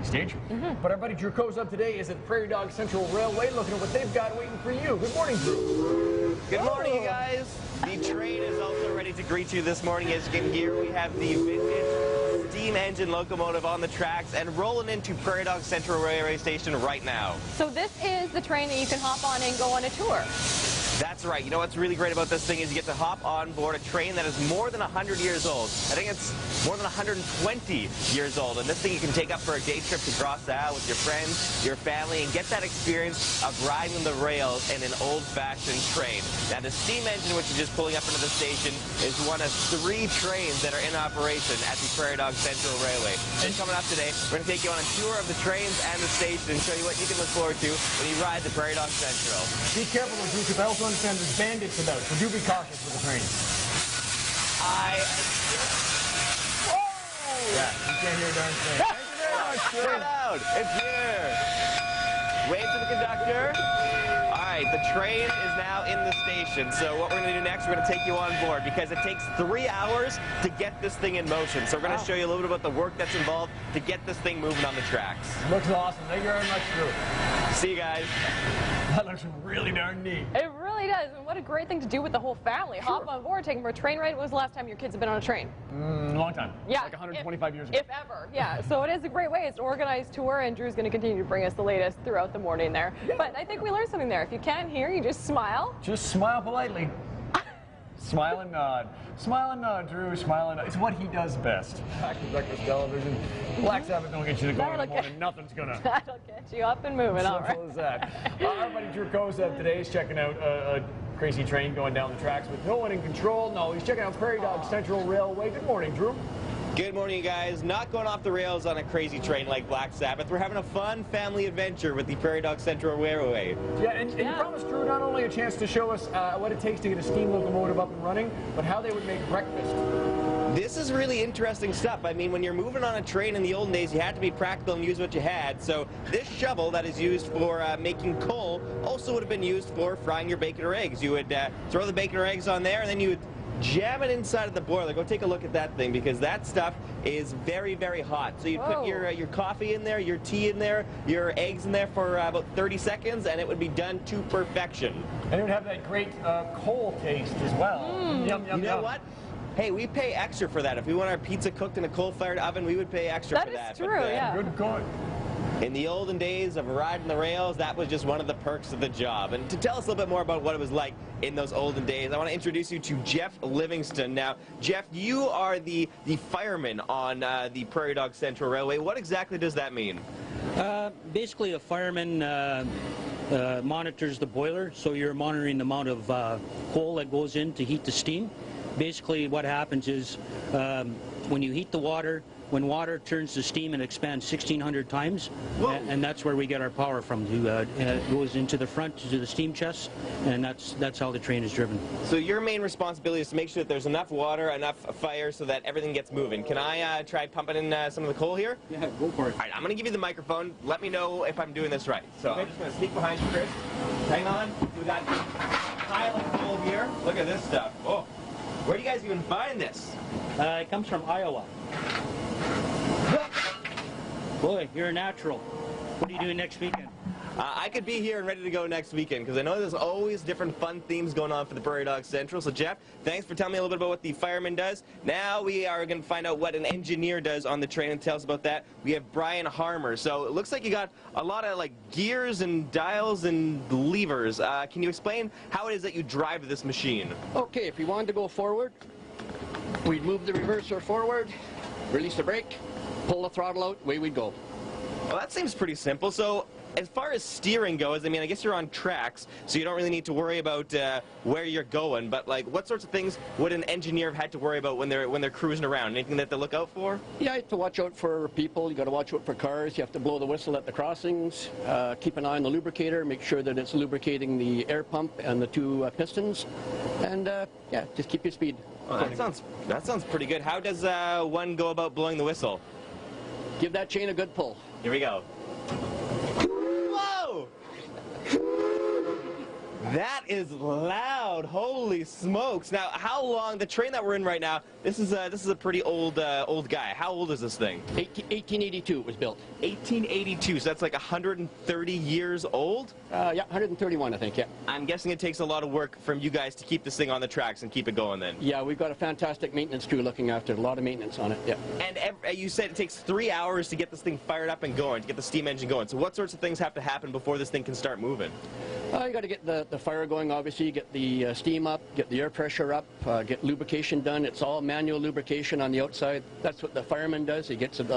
stage. But our buddy Drew Kozub today is at Prairie Dog Central Railway looking at what they've got waiting for you. Good morning, Drew. Good morning, you guys. The train is also ready to greet you this morning. As you can hear, we have the vintage steam engine locomotive on the tracks and rolling into Prairie Dog Central Railway Station right now. So this is the train that you can hop on and go on a tour. That's right. You know what's really great about this thing is you get to hop on board a train that is more than 100 years old. I think it's more than 120 years old. And this thing you can take up for a day trip to Cross Isle with your friends, your family, and get that experience of riding the rails in an old-fashioned train. Now, the steam engine, which is just pulling up into the station, is one of 3 trains that are in operation at the Prairie Dog Central Railway. And coming up today, we're going to take you on a tour of the trains and the station and show you what you can look forward to when you ride the Prairie Dog Central. Be careful, Drew, because I also understand there's bandits about, so do be cautious with the train. Whoa! Yeah, you can't hear a darn thing. Thank you very much, Drew. Get out! It's here! Wave to the conductor. Alright, the train is now in the station, so what we're going to do next, we're going to take you on board because it takes 3 hours to get this thing in motion. So we're going to show you a little bit about the work that's involved to get this thing moving on the tracks. Looks awesome. Thank you very much, Drew. See you guys. That looks really darn neat. It really does, and what a great thing to do with the whole family. Sure. Hop on board, take them for a train ride. When was the last time your kids have been on a train? Long time. Yeah. Like 125 years ago. If ever, yeah. So it is a great way. It's an organized tour, and Drew's going to continue to bring us the latest throughout the morning there. Yeah. But I think we learned something there. If you can't hear, you just smile. Just smile politely. Smile and nod. Smile and nod, Drew. Smile and nod. It's what he does best. Back to breakfast television. Black Sabbath don't get you to go in the morning. Nothing's gonna. That'll get you up and moving. All right. Simple as that. Our buddy Drew Kozub today is checking out a crazy train going down the tracks with no one in control. No, he's checking out Prairie Dog Central Railway. Good morning, Drew. Good morning, you guys. Not going off the rails on a crazy train like Black Sabbath. We're having a fun family adventure with the Prairie Dog Central Railway. Yeah, and you promised, Drew, not only a chance to show us what it takes to get a steam locomotive up and running, but how they would make breakfast. This is really interesting stuff. I mean, when you're moving on a train in the olden days, you had to be practical and use what you had. So this shovel that is used for making coal also would have been used for frying your bacon or eggs. You would throw the bacon or eggs on there, and then you would jam it inside of the boiler. Go take a look at that thing because that stuff is very, very hot. So you put your coffee in there, your tea in there, your eggs in there for about 30 seconds, and it would be done to perfection. And it would have that great coal taste as well. Yum, yum, you know what? Hey, we pay extra for that. If we want our pizza cooked in a coal-fired oven, we would pay extra for that. That is true, yeah. Good going. In the olden days of riding the rails, that was just one of the perks of the job. And to tell us a little bit more about what it was like in those olden days, I want to introduce you to Jeff Livingston. Now, Jeff, you are the fireman on the Prairie Dog Central Railway. What exactly does that mean? Basically, a fireman monitors the boiler, so you're monitoring the amount of coal that goes in to heat the steam. Basically, what happens is when you heat the water, when water turns to steam, it expands 1,600 times, and that's where we get our power from. It goes into the front, to the steam chest, and that's how the train is driven. So your main responsibility is to make sure that there's enough water, enough fire, so that everything gets moving. Can I try pumping in some of the coal here? Yeah, go for it. All right, I'm going to give you the microphone. Let me know if I'm doing this right. So I'm just going to sneak behind you, Chris. Hang on. We got a pile of coal here. Look at this stuff. Oh, where do you guys even find this? It comes from Iowa. Boy, you're a natural. What are you doing next weekend? I could be here and ready to go next weekend because I know there's always different fun themes going on for the Prairie Dog Central. So Jeff, thanks for telling me a little bit about what the fireman does. Now we are going to find out what an engineer does on the train and tell us about that. We have Brian Harmer. So it looks like you got a lot of like gears and dials and levers. Can you explain how it is that you drive this machine? Okay, if we wanted to go forward, we'd move the reverser forward, release the brake, pull the throttle out, away we'd go. Well, that seems pretty simple. So as far as steering goes, I mean, I guess you're on tracks, so you don't really need to worry about where you're going. But like, what sorts of things would an engineer have had to worry about when they're cruising around? Anything that they look out for? Yeah, you have to watch out for people. You got to watch out for cars. You have to blow the whistle at the crossings. Keep an eye on the lubricator. Make sure that it's lubricating the air pump and the 2 pistons. And yeah, just keep your speed. Oh, that sounds pretty good. How does one go about blowing the whistle? Give that chain a good pull. Here we go. Whoa! That is loud. loud. Holy smokes. Now, how long, the train that we're in right now, this is a pretty old guy. How old is this thing? 1882 it was built. 1882, so that's like 130 years old? Yeah, 131, I think, yeah. I'm guessing it takes a lot of work from you guys to keep this thing on the tracks and keep it going then. Yeah, we've got a fantastic maintenance crew looking after it. A lot of maintenance on it, yeah. And you said it takes 3 hours to get this thing fired up and going, to get the steam engine going. So what sorts of things have to happen before this thing can start moving? You got to get the fire going, obviously, get the steam up, get the air pressure up, get lubrication done. It's all manual lubrication on the outside. That's what the fireman does. He gets it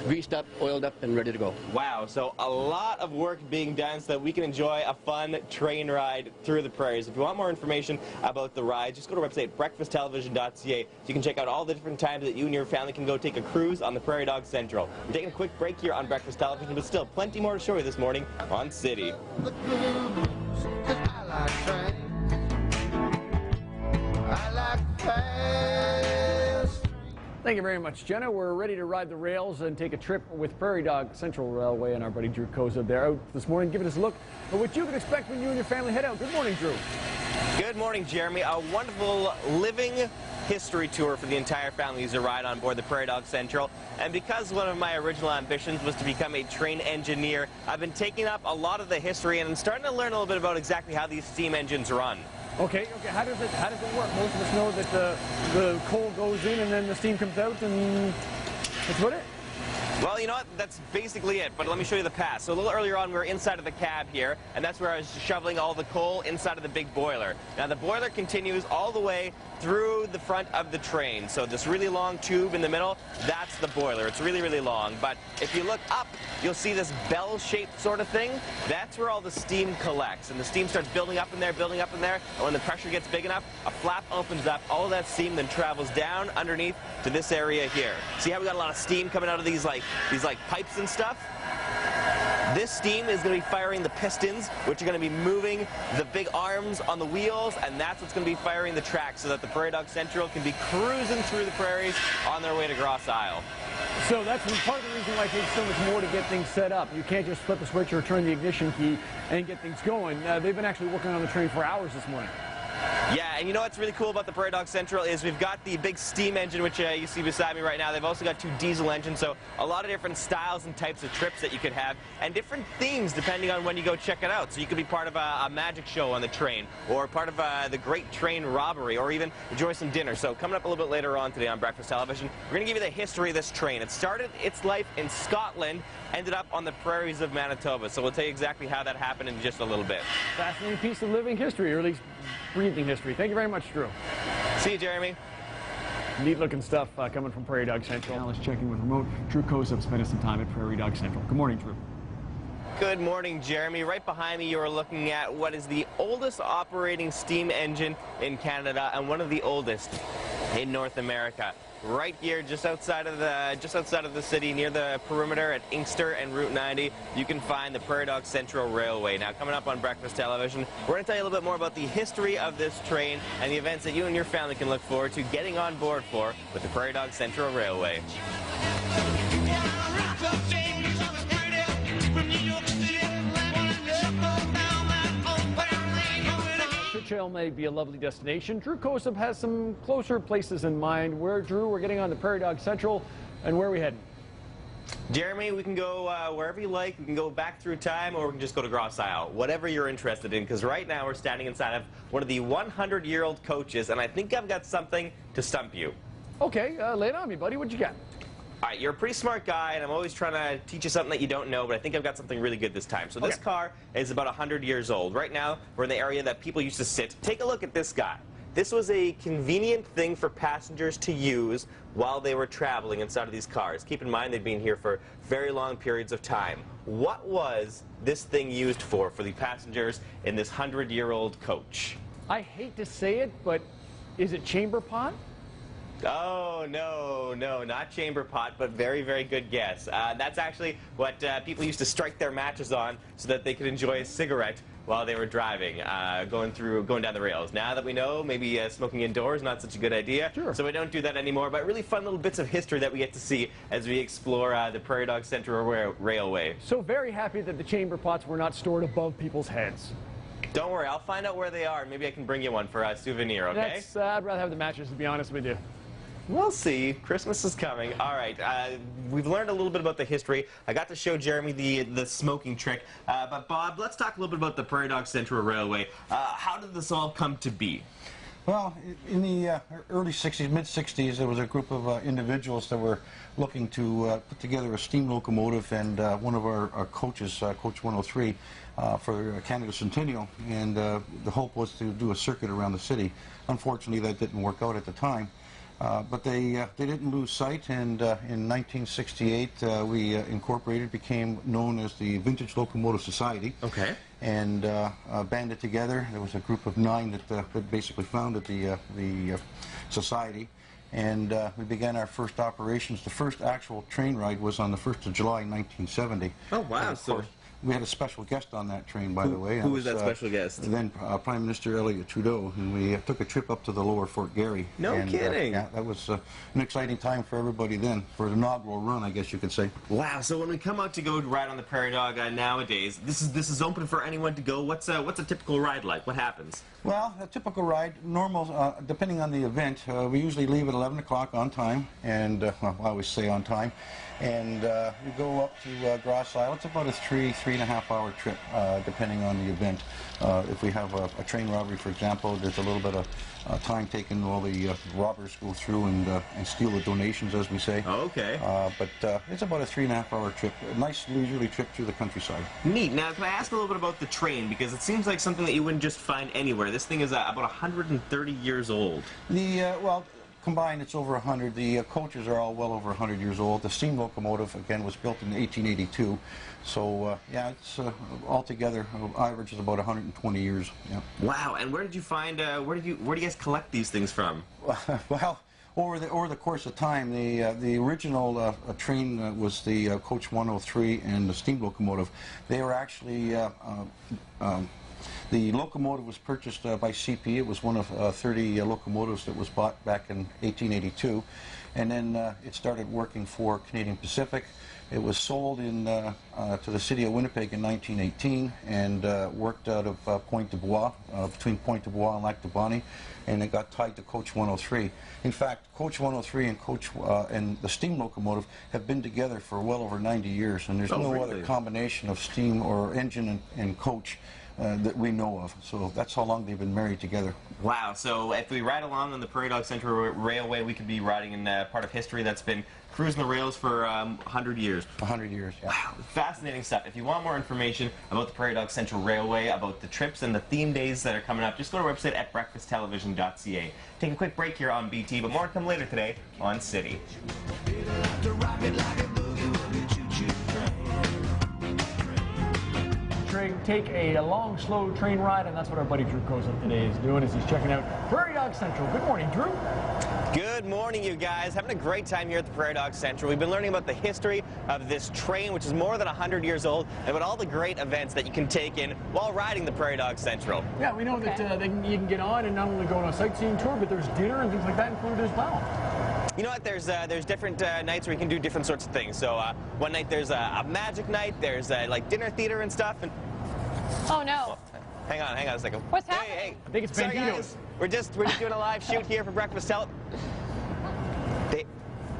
greased up, oiled up, and ready to go. Wow, so a lot of work being done so that we can enjoy a fun train ride through the prairies. If you want more information about the ride, just go to our website, breakfasttelevision.ca, so you can check out all the different times that you and your family can go take a cruise on the Prairie Dog Central. We're taking a quick break here on Breakfast Television, but still plenty more to show you this morning on City. Thank you very much, Jenna. We're ready to ride the rails and take a trip with Prairie Dog Central Railway and our buddy Drew Koza there out this morning, giving us a look at what you can expect when you and your family head out. Good morning, Drew. Good morning, Jeremy. A wonderful living history tour for the entire family as a ride on board the Prairie Dog Central. And because one of my original ambitions was to become a train engineer, I've been taking up a lot of the history and I'm starting to learn a little bit about exactly how these steam engines run. Okay. How does it work? Most of us know that the coal goes in and then the steam comes out, and that's what it. Well, you know what? That's basically it, but let me show you the path. So a little earlier on, we were inside of the cab here, and that's where I was shoveling all the coal inside of the big boiler. Now, the boiler continues all the way through the front of the train. So this really long tube in the middle, that's the boiler. It's really, really long. But if you look up, you'll see this bell-shaped sort of thing. That's where all the steam collects, and the steam starts building up in there, and when the pressure gets big enough, a flap opens up. All of that steam then travels down underneath to this area here. See how we got a lot of steam coming out of these pipes and stuff? This steam is going to be firing the pistons, which are going to be moving the big arms on the wheels, and that's what's going to be firing the tracks so that the Prairie Dog Central can be cruising through the prairies on their way to Gross Isle. So that's part of the reason why it takes so much more to get things set up. You can't just flip a switch or turn the ignition key and get things going. They've been actually working on the train for hours this morning. Yeah, and you know what's really cool about the Prairie Dog Central is we've got the big steam engine, which you see beside me right now. They've also got 2 diesel engines, so a lot of different styles and types of trips that you could have, and different themes depending on when you go check it out. So you could be part of a magic show on the train, or part of the Great Train Robbery, or even enjoy some dinner. So coming up a little bit later on today on Breakfast Television, we're going to give you the history of this train. It started its life in Scotland, ended up on the prairies of Manitoba. So we'll tell you exactly how that happened in just a little bit. Fascinating piece of living history, or at least breathing history. Thank you very much, Drew. See you, Jeremy. Neat looking stuff coming from Prairie Dog Central. Now let's check in with remote. Drew Koza spending some time at Prairie Dog Central. Good morning, Drew. Good morning, Jeremy. Right behind me, you are looking at what is the oldest operating steam engine in Canada and one of the oldest in North America. Right here, just outside of the city, near the perimeter at Inkster and Route 90, you can find the Prairie Dog Central Railway. Now, coming up on Breakfast Television, we're going to tell you a little bit more about the history of this train and the events that you and your family can look forward to getting on board for with the Prairie Dog Central Railway. Churchill may be a lovely destination. Drew Koza has some closer places in mind. Drew, we're getting on the Prairie Dog Central, and where are we heading? Jeremy, we can go wherever you like. We can go back through time, or we can just go to Gross Isle, whatever you're interested in, because right now we're standing inside of one of the 100-year-old coaches, and I think I've got something to stump you. Okay, lay it on me, buddy. What you got? All right, you're a pretty smart guy, and I'm always trying to teach you something that you don't know, but I think I've got something really good this time. So this car is about 100 years old. Right now, we're in the area that people used to sit. Take a look at this guy. This was a convenient thing for passengers to use while they were traveling inside of these cars. Keep in mind, they'd been here for very long periods of time. What was this thing used for the passengers in this 100-year-old coach? I hate to say it, but is it chamber pot? Oh, no, not chamber pot, but very, very good guess. That's actually what people used to strike their matches on so that they could enjoy a cigarette while they were driving, going down the rails. Now that we know, maybe smoking indoors not such a good idea, sure. So we don't do that anymore, but really fun little bits of history that we get to see as we explore the Prairie Dog Central Railway. So very happy that the chamber pots were not stored above people's heads. Don't worry, I'll find out where they are. Maybe I can bring you one for a souvenir, okay? I'd rather have the mattress, to be honest with you. We'll see. Christmas is coming. All right, we've learned a little bit about the history. I got to show Jeremy the smoking trick. But Bob, let's talk a little bit about the Prairie Dog Central Railway. How did this all come to be? Well, in the early 60s, mid-60s, there was a group of individuals that were looking to put together a steam locomotive, and one of our coaches, Coach 103, for Canada Centennial, and the hope was to do a circuit around the city. Unfortunately, that didn't work out at the time. But they didn't lose sight, and in 1968 we incorporated, became known as the Vintage Locomotive Society. Okay. And banded together. There was a group of 9 that basically founded the society, and we began our first operations. The first actual train ride was on the 1st of July, 1970. Oh wow! And of course, we had a special guest on that train, by the way. Who was that special guest? Then Prime Minister Elliott Trudeau, and we took a trip up to the lower Fort Garry. No kidding. Yeah, that was an exciting time for everybody then, for the inaugural run, I guess you could say. Wow! So when we come out to go ride on the Prairie Dog nowadays, this is open for anyone to go. What's a typical ride like? What happens? Well, a typical ride, normal, depending on the event, we usually leave at 11 o'clock on time, and well, I always say on time, and we go up to Gross Isle. It's about a 3.5 hour trip, depending on the event. If we have a train robbery, for example, there's a little bit of time taken. All the robbers go through and steal the donations, as we say. Okay. But it's about a 3.5 hour trip. A nice leisurely trip through the countryside. Neat. Now, can I ask a little bit about the train? Because it seems like something that you wouldn't just find anywhere. This thing is about 130 years old. Well, combined, it's over 100. The coaches are all well over 100 years old. The steam locomotive, again, was built in 1882. So, yeah, it's altogether, average is about 120 years. Yeah. Wow. And where did you find, where do you guys collect these things from? Well, over the course of time, the original train was the Coach 103 and the steam locomotive. They were actually the locomotive was purchased by CP. It was one of 30 locomotives that was bought back in 1882, and then it started working for Canadian Pacific. It was sold to the city of Winnipeg in 1918 and worked out of Pointe du Bois, between Pointe du Bois and Lac du Bonnet, and it got tied to Coach 103. In fact, Coach 103 and the steam locomotive have been together for well over 90 years, and there's no other combination of steam or engine and coach that we know of. So that's how long they've been married together. Wow. So if we ride along on the Prairie Dog Central Railway, we could be riding in part of history that's been cruising the rails for 100 years. 100 years, yeah. Wow. Fascinating stuff. If you want more information about the Prairie Dog Central Railway, about the trips and the theme days that are coming up, just go to our website at breakfasttelevision.ca. Take a quick break here on BT, but more to come later today on City. Take a long, slow train ride, and that's what our buddy Drew Kozub today is doing, as he's checking out Prairie Dog Central. Good morning, Drew. Good morning, you guys. Having a great time here at the Prairie Dog Central. We've been learning about the history of this train, which is more than 100 years old, and about all the great events that you can take in while riding the Prairie Dog Central. Yeah, we know that you can get on and not only go on a sightseeing tour, but there's dinner and things like that included as well. You know what? There's different nights where you can do different sorts of things. So one night there's a magic night. There's like dinner theater and stuff. And oh no! Hang on a second. What's happening? Hey, I think it's sorry, Banditos. guys. We're just doing a live shoot here for Breakfast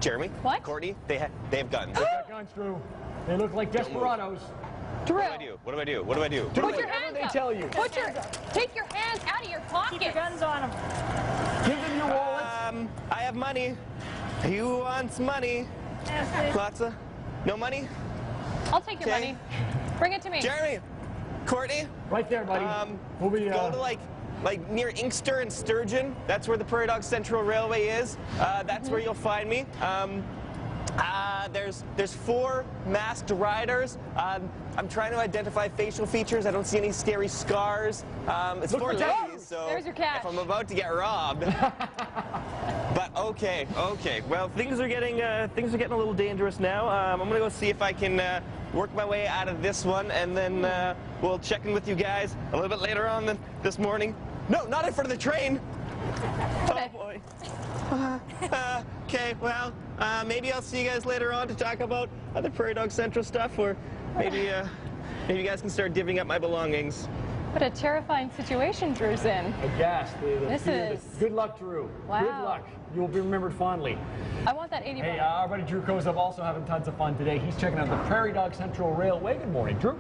Jeremy, what? Courtney, they have guns. They've got guns, Drew. They look like desperados. Drew. What do I do? What do I do? Put your hands They up. tell you. Take your hands out of your pockets. Keep your guns on them. Give them your wallets. I have money. Who wants money? Lots of... No money? I'll take your money. Bring it to me. Jeremy, Courtney. Right there, buddy. We'll be, go to like near Inkster and Sturgeon. That's where the Prairie Dog Central Railway is. That's where you'll find me. There's 4 masked riders. I'm trying to identify facial features. I don't see any scary scars. It's Look 4 for ladies, so there's your cash. if I'm about to get robbed. But okay. Well, things are getting a little dangerous now. I'm gonna go see if I can work my way out of this one, and then we'll check in with you guys a little bit later on this morning. No, not in front of the train. Oh boy. Okay, well, maybe I'll see you guys later on to talk about other Prairie Dog Central stuff, or maybe you guys can start divvying up my belongings. What a terrifying situation Drew's in. Aghast. This is... Good luck, Drew. Wow. Good luck. You'll be remembered fondly. I want that 80 Hey, bucks. our buddy Drew Kozub also having tons of fun today. He's checking out the Prairie Dog Central Railway. Good morning, Drew.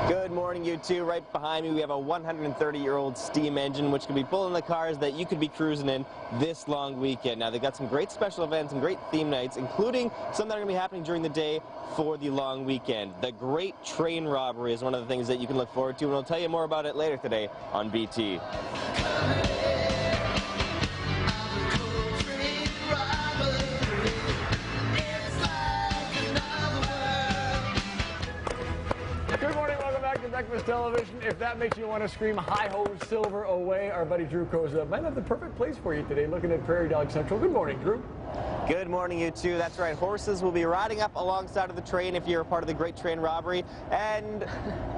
Good morning, you two. Right behind me, we have a 130-year-old steam engine, which could be pulling the cars that you could be cruising in this long weekend. Now, they've got some great special events and great theme nights, including some that are going to be happening during the day for the long weekend. The Great Train Robbery is one of the things that you can look forward to, and we'll tell you more about it later today on BT. Good morning, welcome back to Breakfast Television. If that makes you want to scream hi-ho silver away, our buddy Drew Kozub might have the perfect place for you today, looking at Prairie Dog Central. Good morning, Drew. Good morning, you two. That's right. Horses will be riding up alongside of the train if you're a part of the Great Train Robbery, and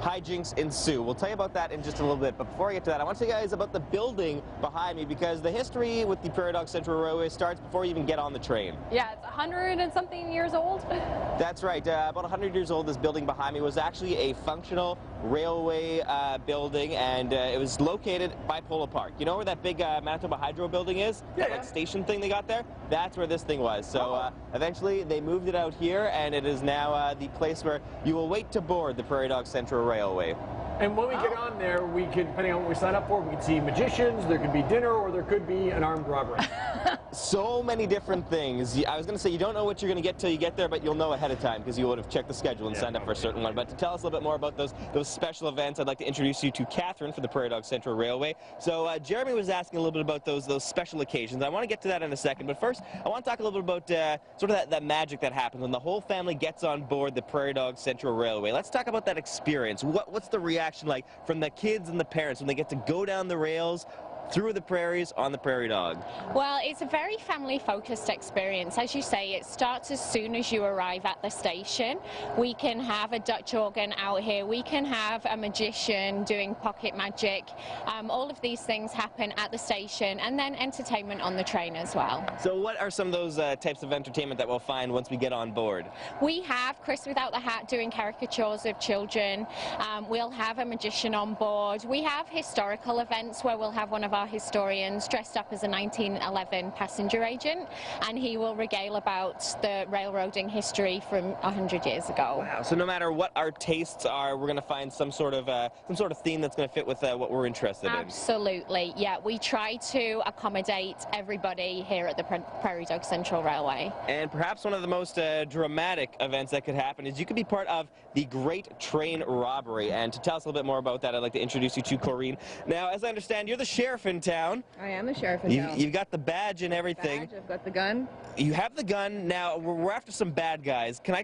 hijinks ensue. We'll tell you about that in just a little bit. But before I get to that, I want to tell you guys about the building behind me, because the history with the Prairie Dog Central Railway starts before you even get on the train. Yeah, it's 100 and something years old. That's right. About 100 years old. This building behind me was actually a functional railway building, and it was located by Polo Park. You know where that big Manitoba Hydro building is? Yeah. That like station thing they got there? That's where this thing was. So eventually they moved it out here, and it is now the place where you will wait to board the Prairie Dog Central Railway. And when we get on there, we could, depending on what we sign up for, we could see magicians, there could be dinner, or there could be an armed robbery. So many different things. I was going to say you don't know what you're going to get till you get there, but you'll know ahead of time because you would have checked the schedule and signed up for a certain one. But to tell us a little bit more about those special events, I'd like to introduce you to Catherine for the Prairie Dog Central Railway. So Jeremy was asking a little bit about those special occasions. I want to get to that in a second, but first I want to talk a little bit about sort of that magic that happens when the whole family gets on board the Prairie Dog Central Railway. Let's talk about that experience. What's the reaction like from the kids and the parents when they get to go down the rails through the prairies on the Prairie Dog? Well, it's a very family-focused experience. As you say, it starts as soon as you arrive at the station. We can have a Dutch organ out here. We can have a magician doing pocket magic. All of these things happen at the station, and then entertainment on the train as well. So what are some of those types of entertainment that we'll find once we get on board? We have Chris Without the Hat doing caricatures of children. We'll have a magician on board. We have historical events where we'll have one of our historians dressed up as a 1911 passenger agent, and he will regale about the railroading history from 100 years ago. Wow. So no matter what our tastes are, we're going to find some sort of theme that's going to fit with what we're interested in. Absolutely. Yeah, we try to accommodate everybody here at the Prairie Dog Central Railway. And perhaps one of the most dramatic events that could happen is you could be part of the Great Train Robbery. And to tell us a little bit more about that, I'd like to introduce you to Corrine. Now, as I understand, you're the sheriff in town. I am the sheriff in town. You've got the badge and everything. I've got the gun. You have the gun. Now, we're after some bad guys. Can I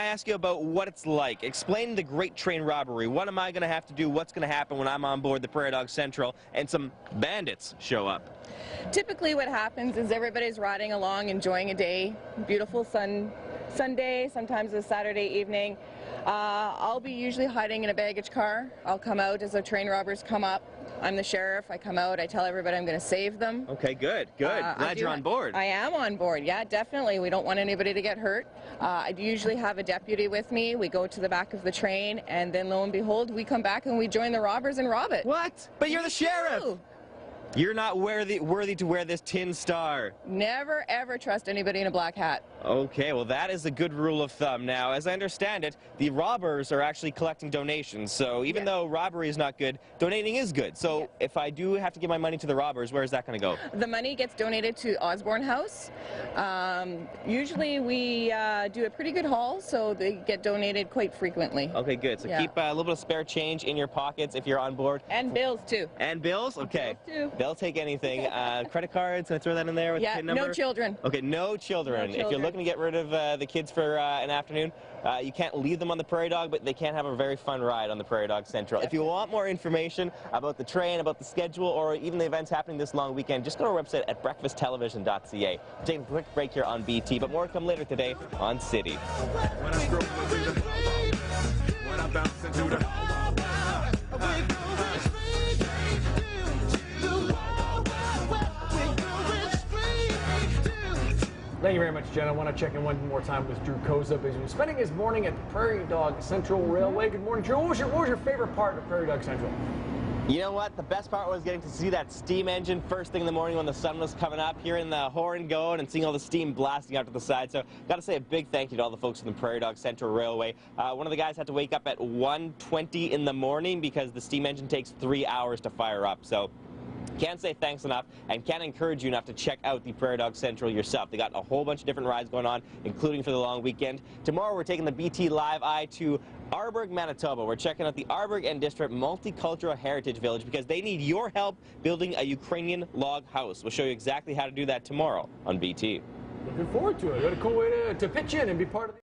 ask you about what it's like? Explain the Great Train Robbery. What am I going to have to do? What's going to happen when I'm on board the Prairie Dog Central and some bandits show up? Typically what happens is everybody's riding along, enjoying a day, beautiful Sunday, sometimes a Saturday evening. I'll be usually hiding in a baggage car. I'll come out as the train robbers come up. I'm the sheriff. I come out. I tell everybody I'm going to save them. Okay, good. Glad you're on board. I am on board. Yeah, definitely. We don't want anybody to get hurt. I usually have a deputy with me. We go to the back of the train, and then lo and behold, we come back and we join the robbers and rob it. What? But you're the sheriff. Ooh. You're not worthy to wear this tin star. Never, ever trust anybody in a black hat. Okay, well, that is a good rule of thumb. Now, as I understand it, the robbers are actually collecting donations. So even though robbery is not good, donating is good. So if I do have to give my money to the robbers, where is that going to go? The money gets donated to Osborne House. Usually we do a pretty good haul, so they get donated quite frequently. Okay, good. So keep a little bit of spare change in your pockets if you're on board. And bills, too. And bills? Okay. Bills, too. They'll take anything. Credit cards, can I throw that in there with the PIN number? No children. Okay, no children. If you're looking to get rid of the kids for an afternoon, you can't leave them on the Prairie Dog, but they can have a very fun ride on the Prairie Dog Central. If you want more information about the train, about the schedule, or even the events happening this long weekend, just go to our website at breakfasttelevision.ca. We're taking a quick break here on BT, but more to come later today on City. Thank you very very much, Jen. I want to check in one more time with Drew Koza, because he's spending his morning at the Prairie Dog Central Railway. Good morning, Drew. What was your favorite part of Prairie Dog Central? You know what? The best part was getting to see that steam engine first thing in the morning when the sun was coming up, hearing the horn going and seeing all the steam blasting out to the side. So got to say a big thank you to all the folks from the Prairie Dog Central Railway. One of the guys had to wake up at 1:20 in the morning because the steam engine takes 3 hours to fire up. So can't say thanks enough, and can't encourage you enough to check out the Prairie Dog Central yourself. They got a whole bunch of different rides going on, including for the long weekend. Tomorrow we're taking the BT Live Eye to Arborg, Manitoba. We're checking out the Arborg and District Multicultural Heritage Village because they need your help building a Ukrainian log house. We'll show you exactly how to do that tomorrow on BT. Looking forward to it. What a cool way to pitch in and be part of the